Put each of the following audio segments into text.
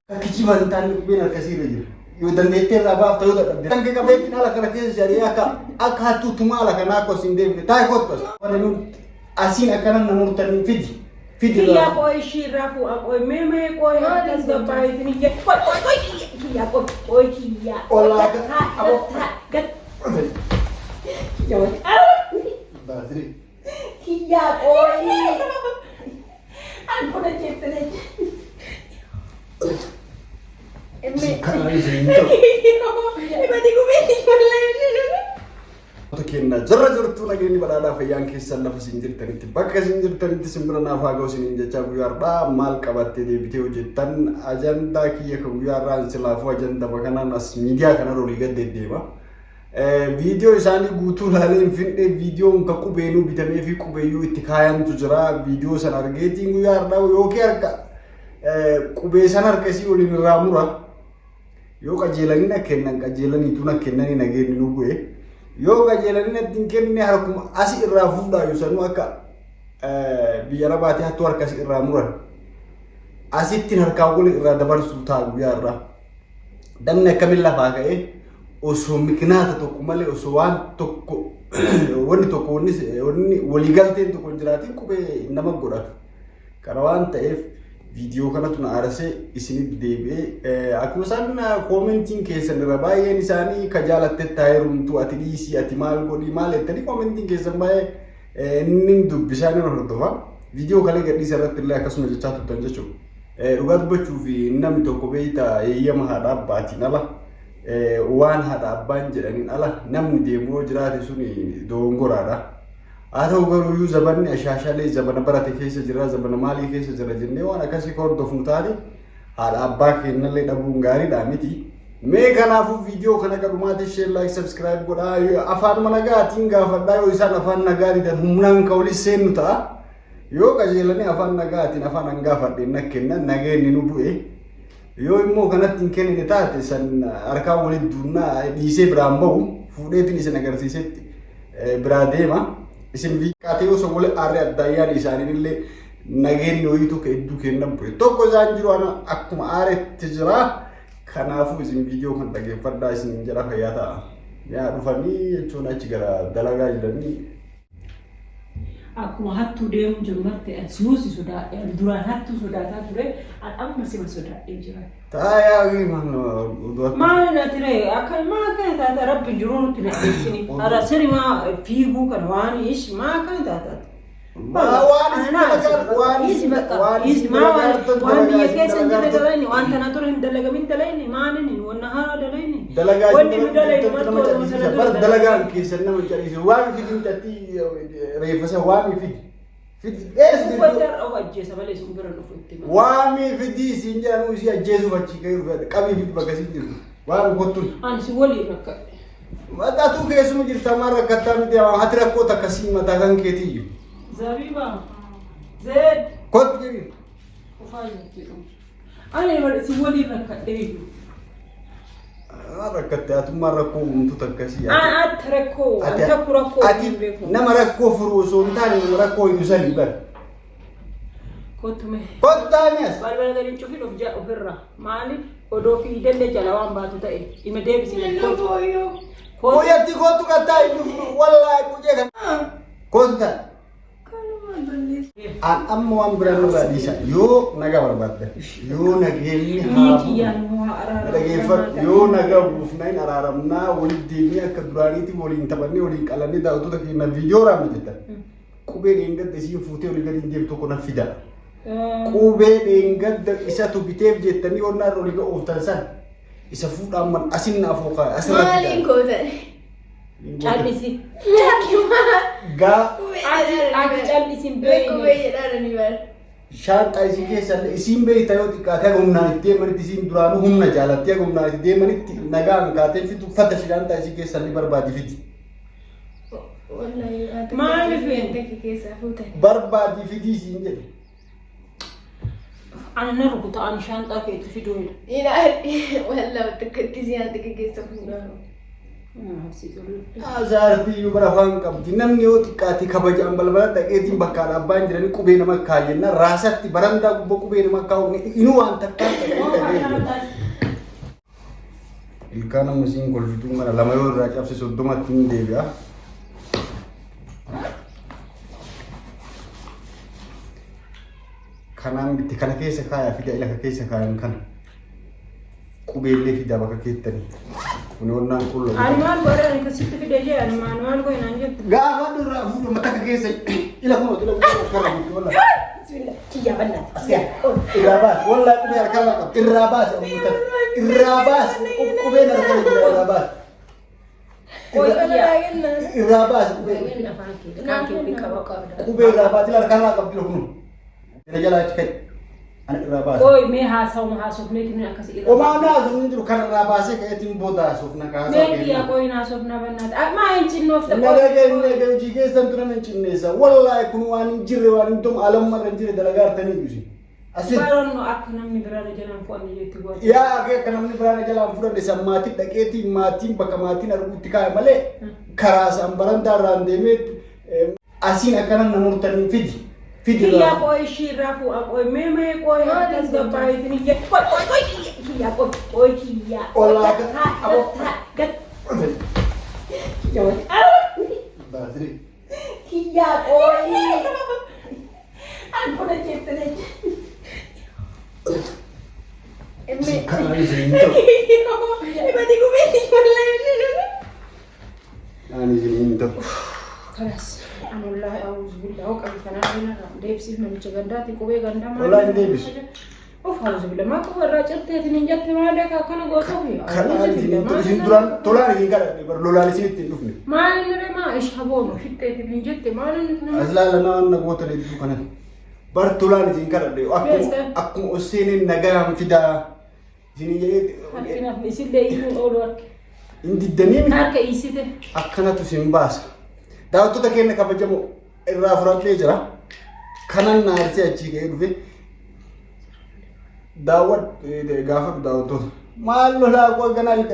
Kijiban tan bina kasira jira. Yo dan dete raba ta yoda da. Tan ke ka be kinala kana ke jariya aka tutuma ala kana ko sinde ta ko to. Wala nun asin akana namur tan fidi. Kia koi shirafu akoi meme koi hatas da bai ni ke koi kia koi kia. Ola ka abo gat. Jawab. Badri. Kia koi. Aku dah cerita ni. Kana ni zinto. Iba di kumeni malai. Kenna jarra jartu nageni badada fayyan keessa lafa sinjirtanitti bakka sinjirtanitti simbira naaf haaga'u sinin jecha guyyaarra maal qabattee deebitee hojjettan ajandaa kiyya ka guyyaarraa silaafuu ajanda bakanaan as miidiyaa kana rolii gad deddeema. Viidiyoo isaanii guutuu laaleen findhee viidiyoon ka qubeenuu bitamee fi qubeeyyuu itti kaayantu jira. Viidiyoo sana argeetiin guyyaarraa yookiin harka qubee sana harkasii waliin irraa mura yoo qajeelanii na kennan qajeelaniitu na kennanii nageenni nu bu'e. Yoo qajeelanii ittiin kenne harkuma asi irraa fuudhaa yoo sanuu akka biyya rabaatee hattuu harkasi irraa muran asittiin harkaa wal irraa dabarsuu ta'a guyyaarraa. Damni akkamiin lafaa ka'ee osoo mikinaata tokko malee osoo waan tokko wanni tokko wanni waliigalteen tokko hin jiraatiin qubee nama godhatu. Kana waan ta'eef viidiyoo kanatu na aarsee isinitti deebi'ee akkuma isaan koomentiin keessan irra baay'een isaanii ka jaalattee taa'eerumtu ati dhiisii ati maal godhii maal jettanii koomentiin keessan baay'ee inni dubbisaa ni hordofa. Viidiyoo kalee gadhiisa irratti illee akkasuma jechaa turtan jechuudha. Dhugaa dubbachuu fi namni tokko beeyta eeyyama haadha abbaatiin ala waan haadha abbaan jedhaniin ala namni deemuu jiraate suni dogongoraadha. Haa ta'u garuu zabanni ashaashalee zabana barate keessa jira zabana maalii keessa jira jennee waan akkasii hordofnu taate haadha abbaa keenyallee dhabuun gaariidha miti. Mee kanaafuu viidiyoo kana gadhumaatti share like subscribe godhaa afaan nagaatiin gaafadhaa yoo isaan afaan nagaatiidhaan humnaan ka olis seennu ta'a. Yoo qajeelanii afaan nagaatiin afaan hangaafadheen na kennan nageenni nu bu'e. Yoo immoo kanatti hin kennine taate san harkaan walitti duunnaa dhiisee biraan bahu fuudheetiin isin agarsiisetti biraa deema. Isin viikaatee osoo wal aarree addaayyaa isaaniillee nageenni wayiitu ka hedduu kennan bu'e. Tokko isaan jiru akkuma aaretti jira. Kanaafuu isin viidiyoo kan dhaggeeffadhaa isin jedha fayyaa ta'a. Yaa dhufanii jechuun achi gara dalagaa jiranii. Akkuma hattuu deemu jiru natti suusi sodaadhe duraan hattuu sodaataa ture amma sima sodaadhee jira. Taayaa maal na ture akka maa kana taata rabbi jiru nutti na eegsini ara sirri maa fiiguu kana waan ish maa kana taata. Waan biyya keessa hin dalagamin waan tana ture hin dalagamin dalayni maalini wanna haa dalayni. Wanni nu dalayni dalagaan keessa nama jariisu waan fidin tatti reeffasa waan fidi. Waami fidi siin jedhamu isii ajjeesuuf achi ka'ee dhufee qabii fidi bakka siin jirtu waan kottuun. Ani si walii rakkadhe. Mataatu keessuma jirta maan rakkattaa miti hati rakkoota akkasii mataa kan keetii. Zabiba. Zed. Kot jiri. Ani si walii rakkadhe. Rakkatte atummaa rakkoo uumtuutu akkasii. Ati rakkoo. Ati rakkoo. Ati nama rakkoo furuu osoo hin taane nama rakkoo hin sanii bara. Kottume. Kottu taa'anias. Balbala gadi cufiin ofirra maaliif odoo fi dallee jala waan baatu ta'e dhima deebisee kottu. Koyatti kottu kattaa hin wallaahi kujee kan. Kottu ta'a. Amma waan biraan irraa dhiisa yoo nagaa barbaadda yoo nageenyi yoo nagaa buufnaan araaramnaa walitti deemnee akka duraaniitti waliin taphannee waliin qalannee daawwattoota keenya viidiyoo raamne jettan qubee dheengadda isiin fuutee olii gadi deemtu tokko na fida. Qubee dheengadda isatu biteef jettanii onnaa irra olii ooftan san isa fuudhaan man asin naaf hookaa asirratti. Maaliin gootan? Callisi. Gaa. Ati callisiin beeyne. Qubee jedhaan bara. Shaanxaa isii keessa isiin beeyta yoo xiqqaatee humnaan itti deemanitti isiin duraanuu humna jaalattee humnaan itti deemanitti nagaan kaatee fitu uffata shaanxaa isii keessa ni barbaadi fiti. Maaliif barbaadi fiti isiin jedhe. Ani na rukuta ani shaanxaa keetti fiduu. Ilaali wallaahi tokkotti si haati keessa fuudhaa. Azaartii yoo bara afaan qabdi namni yoo xiqqaate kabajaan balbala dhaqeetiin bakka abbaan jiranii qubee nama kaayyenna raasatti barandaa gubbaa qubee nama kaa'u inuu waan takkaan ta'ee ilkaan ammasiin kolfituu mana lama yoo irraa cabse 30tti hin deebi'a. Kanaan bitti kana keessa kaayaa fida ila keessa kaayan kana qubeellee fida bakka keettanii. Kunoonnaan kullo. Animaan godhan akkasitti fide jee animaan godhan jettu. Gaafa durraa fuudhu mataka keessa ila kunoo kara bitti walla. Bismillah kiyyaa bal'aa. Asyaa irraa baas wallaa qubee harkaa qaba irraa baas irraa baas qubeen harkaa jira irraa baas. Irraa baas qubee irraa baas ila harkaa qabdi kunoo. Ila jalaa achi kai. Oi me haasofne tini akkasi irra. Omaana haasofne jiru kan irraa baasee ka'eetiin booda haasofna kaasaa. Meetii aqooyin haasofna bannaati. Maa hin cinnoofte. Nagagee hojii keessan tura hin cinneessa. Wallaahi kun waan hin jirre waan hin tomu alamma irra hin jirre dalagaa artanii dhusi. Baroon akka namni biraan jalaan fuudhanii jetti gooti. Yaa akka namni biraan jalaan fuudhanii san maatiin dhaqeetiin maatiin bakka maatiin arguutti kaa'e malee karaa san barandaa irraan deemee asiin akkanan namootanii fidi. Kiyya koi shirafu akoi meme koi atas gapai ini je koi kiyya koi kiyya olah gat Basri kiyya koi aku dah cipta ni kalau ini itu berarti gue beli ini itu keras Alhamdulillah, auzubillah, kalau karena deepsi macam ganda, tiku be ganda mana? Olah deepsi. Oh, auzubillah, mak aku rancang teh ini jatuh mana? Kakak nak gosok ya? Karena ini turan, tolan ini kan, berlolan sini tinjuk ni. Mana ni mah, ishabon, hitte ini jatuh mana ni? Asal lana nak gosok itu kan. Bertolan ini kan, aku usin negara fida sini jadi. Harkina, isi deh itu orang. Indi dani. Harka isi deh. Akana tu simbas. Daawwattoota keenya kabajamoo irraa fudhatee jira. Kanan naarsee achii ga'ee dhufe gaafa daawwattoota maal lolaa qoo ganaa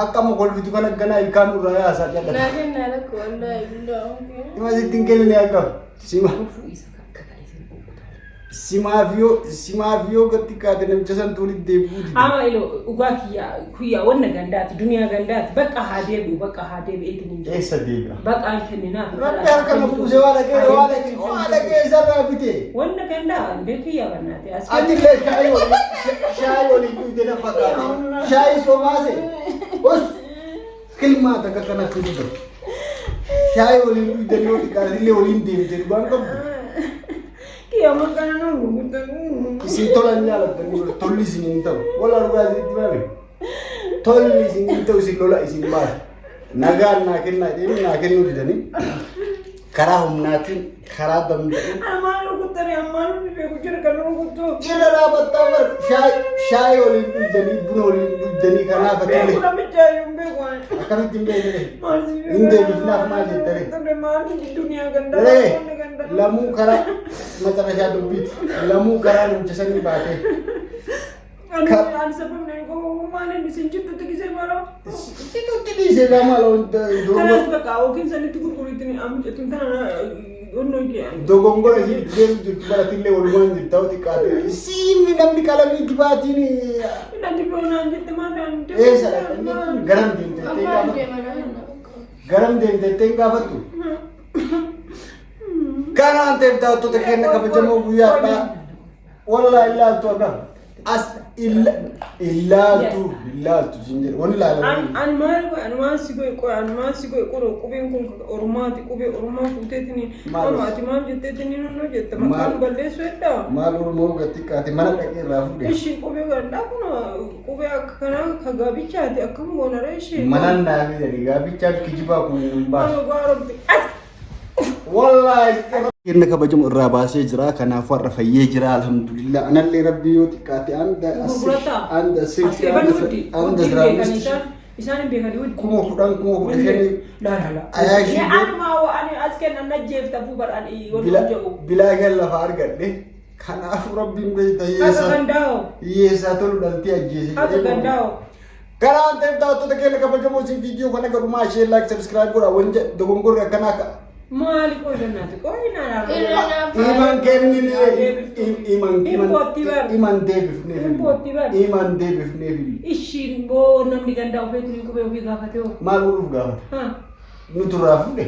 akkama kolfitu kana ganaa ilkaan irraa yaasaa jedhata. Laakiin naala koolaa illee. Ima sittiin kenni akka sima. Simaafiyoo gatti kaate namicha san tuulitti deebi'uu dide. Ama ilo dhugaa kiyyaa wanna gandaati duniyaa gandaati bakka haa deebi'u eetin hin jiru. Eessa deebi'a? Bakka hin kenninaaf. Rabbi harka na buusee waa dhaqee isarraa bite. Wanna gandaa hundee kiyyaa bannaati. Ati illee shaayii waliin dhugde na fakkaate. Shaayii soomaase. Os kilmaata akka kanatti dhuga. Shaayii waliin dhugde yoo xiqqaate illee waliin deemte dhugaan qabdu. Kiyya makana nungu. Isin tolan nyaalatanii tolli isin hin ta'u. Wala dhugaa isinitti baame. Tolli isin hin ta'u isin lola isin baase. Nagaan naa kennaa jedhanii naa kennuu didanii karaa humnaatiin karaa danda'u. Ammaan rukuttanii ammaan beeku jira kan rukuttu. Jira dhaabbattaa bar shaayii waliin dhugdanii buna waliin dhugdanii kanaaf ati beeku namicha hin beeku. Akkamitti hin beekne? Hin deebifnaaf maal jettare? Maal duniyaa gandaa. Lamuu karaa macarashaa dubbiiti. Lamuu karaa namicha sanii baatee. Ani sababni maal inni sin jibbutti gisee maaloo. Situtti dhiisee lama Kanas bakka yookiin sanitti gurgurittini amjatun kana onnoo jee. dogongora deemu jirtu baratillee walumaan jirtu ta'uu xiqqaate. Siimni namni qalamii dibaatiin Ina diboonaan jette maadaan. eessa dhaqanii garam deemteettee gaafattu. Garam deemteettee gaafattu. Kanaan ta'eef daawwattoota keenya kabajamoo guyyaadhaa. Wallaahi ilaaltu akka as ilaaltu siin jedhe wani ilaalamuu. Ani maal si goe qoro qubeen kun Oromaati qubee Oromaa fuuteetini Oromaati maal jetteetini nannoo jette maqaan balleessu heddaa. Maal Oromoo gatti qaate mana dhaqee irraa fuudhe. Ishii qubee gaddaa kun qubee akka kanaa ka gaabichaati akkam goonara ishee. Manan naafii jedhe gaabichaan kijibaa kun hin baasu. Amma gaarobbi. Wallahi kenna kabajamu irraa baasee jira kanaaf warra fayyee jira alhamdulillah anallee rabbi yoo xiqqaate anda sirri anda ziraamist isaan beekanii wajjin kuma kudhan shanii ayaashii anuma ani as kennan najjeefta fubar ani wajjin jedhu bilaa kan lafa argadhe kanaaf rabbiin beekta hiyyeessaa hiyyeessaa tolu dhaltee ajjeese akka gandaa'o Karaan ta'e daawwattoota keenya kabajamoo si viidiyoo kana garumaa ishee like subscribe godha wanja dogongorri akkanaa ka. Maali qoodanaati qoodinaa iman kennine iman deebifneef ishiin boo namni gandaa ofeetiin qubee ofii gaafate hoo maal godhuuf gaafata nuti irraa fuudhe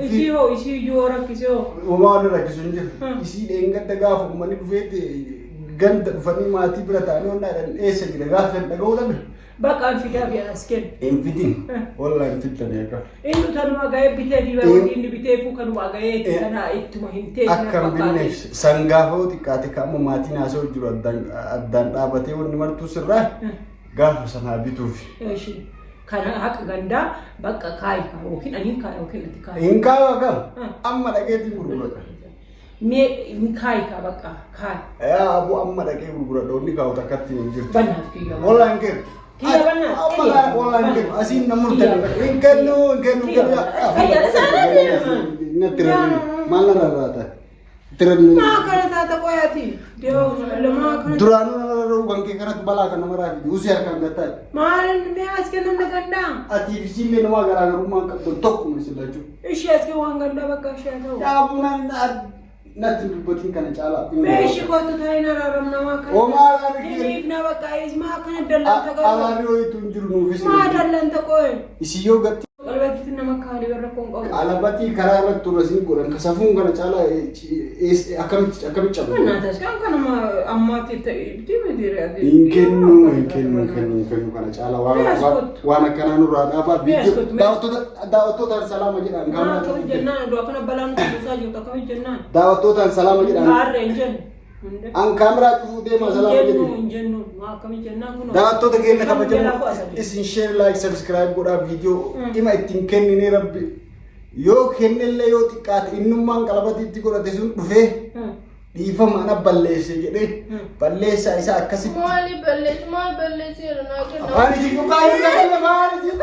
isii iyyuu rakkise hoo uumaan rakkisu hin jiru isii dheengadda gaafa uummanni dhufeeti ganda dhufanii maatii bira ta'anii onnaadhaan eessa jira gaafa hin dhaga'uu dhabe bakka anfidaa fi asken infitin walla infittan eega inni tanuma ga'ee bitee fi inni bitee fu kanuma ga'ee kana ittuma hintee akkam binne sangaafa xiqqaate kaama maatiin haasa'u jiru addaan dhaabatee wanni martuu sirraa gaafa sanaa bituuf kana haqa gandaa bakka kaayika yookiin aniin kaaya yookiin ati kaaya hin kaaya akkam amma dhageetiin gurgurata mee hin kaayika bakka kaaya yaa abu amma dhagee gurgurata onni kaa'u takkatti hin jirtu bannaaf kiyya walla hin kennu walla hin kennu asiin namurtani hin kennu maal narraata maa kana taata qoyaati duraanuu narraruu bankee kanatti balaa kan nama raafi usii harkaan gattaa maal mee as kennan gandaa atiif isiillee namaa garaagarummaan qabdan tokkuma silachuu ishee as waan gandaa bakka ishee ta'u yaabunaan natti dubbatiin kana caalaa meeshi kootu ta'ee nararam namaa kana oomaa niif na bakka ismaa kana dallanta qabu alaabee ho'itu hin jiru nuufis maa dallanta qoye isii yoo gatti qalbatti nama kaali warra kun qabu alaabati karaa irratti turasiin godhan kasafuun kana caalaa akkamitti cabu naatas kan kanuma ammaatti ta'e dimitiiraati hin kennu kana caalaa waan akkanaa nurraa dhaabaa daawwattootaan salaama jedhaan maa jennaan iddoo akkana balaan kuusaa jirtu akkami jennaan daawwattootaan salaama jedhaan gaarree hin jennu an kaameraa cufuu deemaa salaama jedhu hin jennu maa akkami jennaan kun daawwattoota keenya kabajamoo isin share like subscribe godhaa viidiyoo dhima ittiin kennine rabbi yoo kennellee yoo xiqqaate innummaan qalabatiitti godhate sun dhufee dhiifama ana balleesse jedhee balleessaa isaa akkasitti maali balleesseera naa kenna waan isin dhugaa waan isin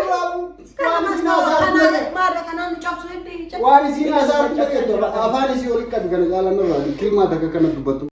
waan isin haasaa afaan isii oli qabi kana jaalanna kilmaa takka kana dubbatu